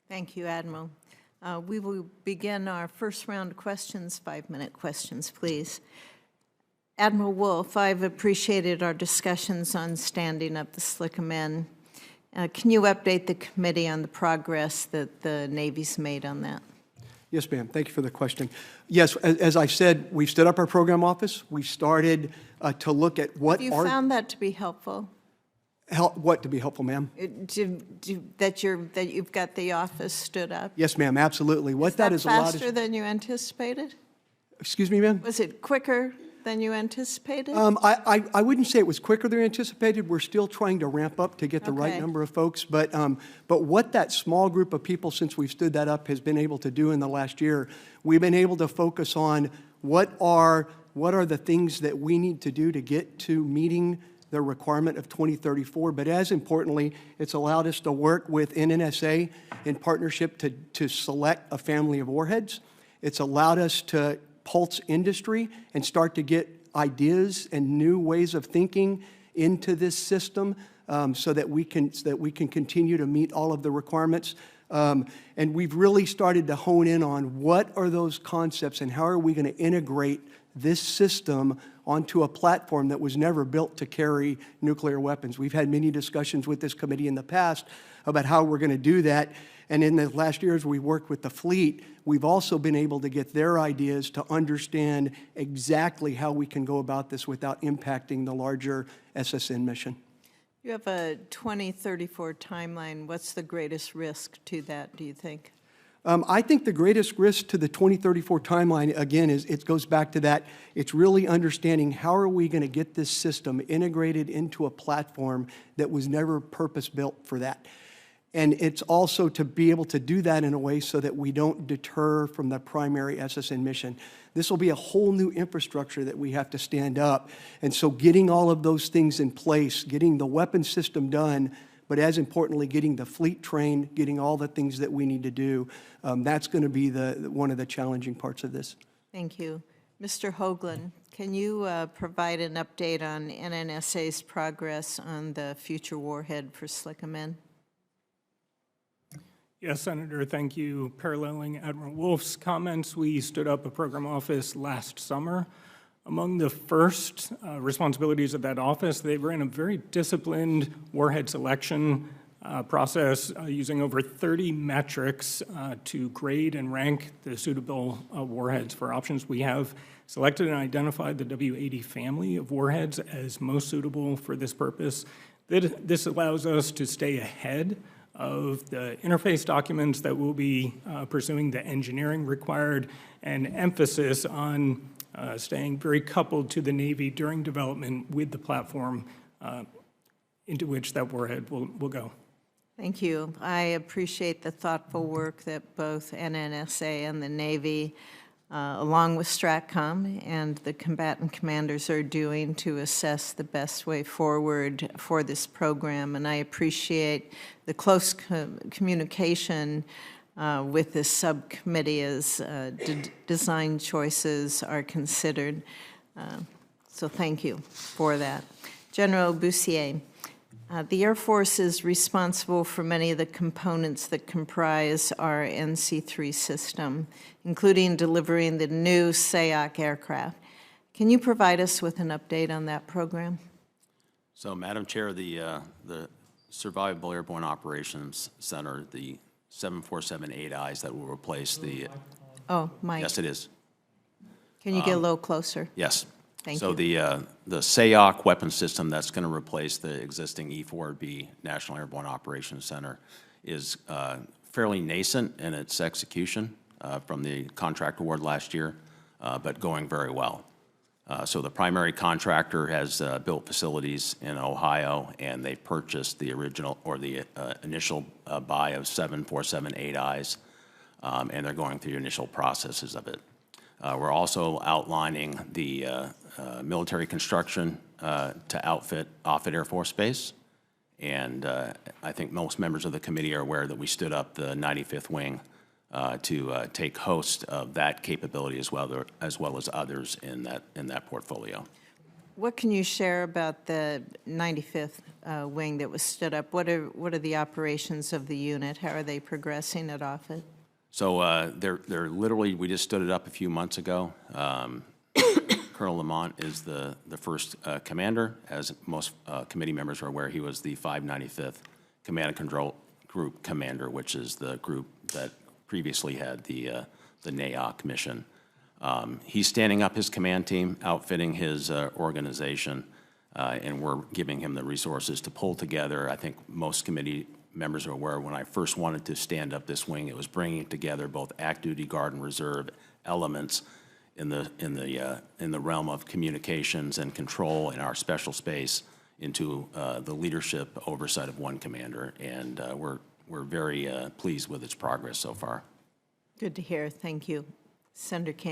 Thank you, Admiral. We will begin our first round of questions, 5-minute questions, please. Admiral Wolf, I've appreciated our discussions on standing up the SLCM. Can you update the committee on the progress that the Navy's made on that? Yes, ma'am. Thank you for the question. Yes, as I said, we've stood up our program office. We started to look at what Have you found that to be helpful? What to be helpful, ma'am? That you've got the office stood up? Yes, ma'am, absolutely. What that has allowed us... faster than you anticipated? Excuse me, ma'am? Was it quicker than you anticipated? I wouldn't say it was quicker than anticipated. We're still trying to ramp up to get the right number of folks. But what that small group of people, since we've stood that up, has been able to do in the last year, we've been able to focus on what are the things that we need to do to get to meeting the requirement of 2034, but as importantly, it's allowed us to work with NNSA in partnership to select a family of warheads. It's allowed us to pulse industry and start to get ideas and new ways of thinking into this system so that we can continue to meet all of the requirements. And we've really started to hone in on what are those concepts and how are we going to integrate this system onto a platform that was never built to carry nuclear weapons. We've had many discussions with this committee in the past about how we're going to do that. And in the last years we worked with the fleet, we've also been able to get their ideas to understand exactly how we can go about this without impacting the larger SSN mission. You have a 2034 timeline. What's the greatest risk to that, do you think? I think the greatest risk to the 2034 timeline, again, is it goes back to that. It's really understanding how are we going to get this system integrated into a platform that was never purpose-built for that. And it's also to be able to do that in a way so that we don't deter from the primary SSN mission. This will be a whole new infrastructure that we have to stand up. And so getting all of those things in place, getting the weapon system done, but as importantly, getting the fleet trained, getting all the things that we need to do, that's going to be one of the challenging parts of this. Thank you. Mr. Hoagland, can you provide an update on NNSA's progress on the future warhead for SLCM? Yes, Senator, thank you. Paralleling Admiral Wolf's comments, we stood up a program office last summer. Among the first responsibilities of that office, they ran a very disciplined warhead selection process using over 30 metrics to grade and rank the suitable warheads for options. We have selected and identified the W80 family of warheads as most suitable for this purpose. This allows us to stay ahead of the interface documents that will be pursuing the engineering required and emphasis on staying very coupled to the Navy during development with the platform into which that warhead will go. Thank you. I appreciate the thoughtful work that both NNSA and the Navy, along with STRATCOM and the combatant commanders, are doing to assess the best way forward for this program. And I appreciate the close communication with this subcommittee as design choices are considered. So thank you for that. General Bussiere, the Air Force is responsible for many of the components that comprise our NC-3 system, including delivering the new SAOC aircraft. Can you provide us with an update on that program? So, Madam Chair, the Survivable Airborne Operations Center, the 747-8Is that will replace the... Oh, Mike. Yes, it is. Can you get a little closer? Yes. Thank you. So the SAOC weapon system that's going to replace the existing E-4B National Airborne Operations Center is fairly nascent in its execution from the contract award last year, but going very well. So the primary contractor has built facilities in Ohio, and they purchased the original or the initial buy of 747-8Is, and they're going through the initial processes of it. We're also outlining the military construction to outfit Offutt Air Force Base, and I think most members of the committee are aware that we stood up the 95th Wing to take host of that capability as well as others in that portfolio. What can you share about the 95th wing that was stood up? What are the operations of the unit? How are they progressing at Offutt? So they're literally, we just stood it up a few months ago. Colonel Lamont is the first commander. As most committee members are aware, he was the 595th Command and Control Group commander, which is the group that previously had the NAOC mission. He's standing up his command team, outfitting his organization, and we're giving him the resources to pull together. I think most committee members are aware when I first wanted to stand up this wing, it was bringing together both active duty, guard, and reserve elements in the realm of communications and control in our special space into the leadership oversight of one commander, and we're very pleased with its progress so far. Good to hear. Thank you. Senator Kane.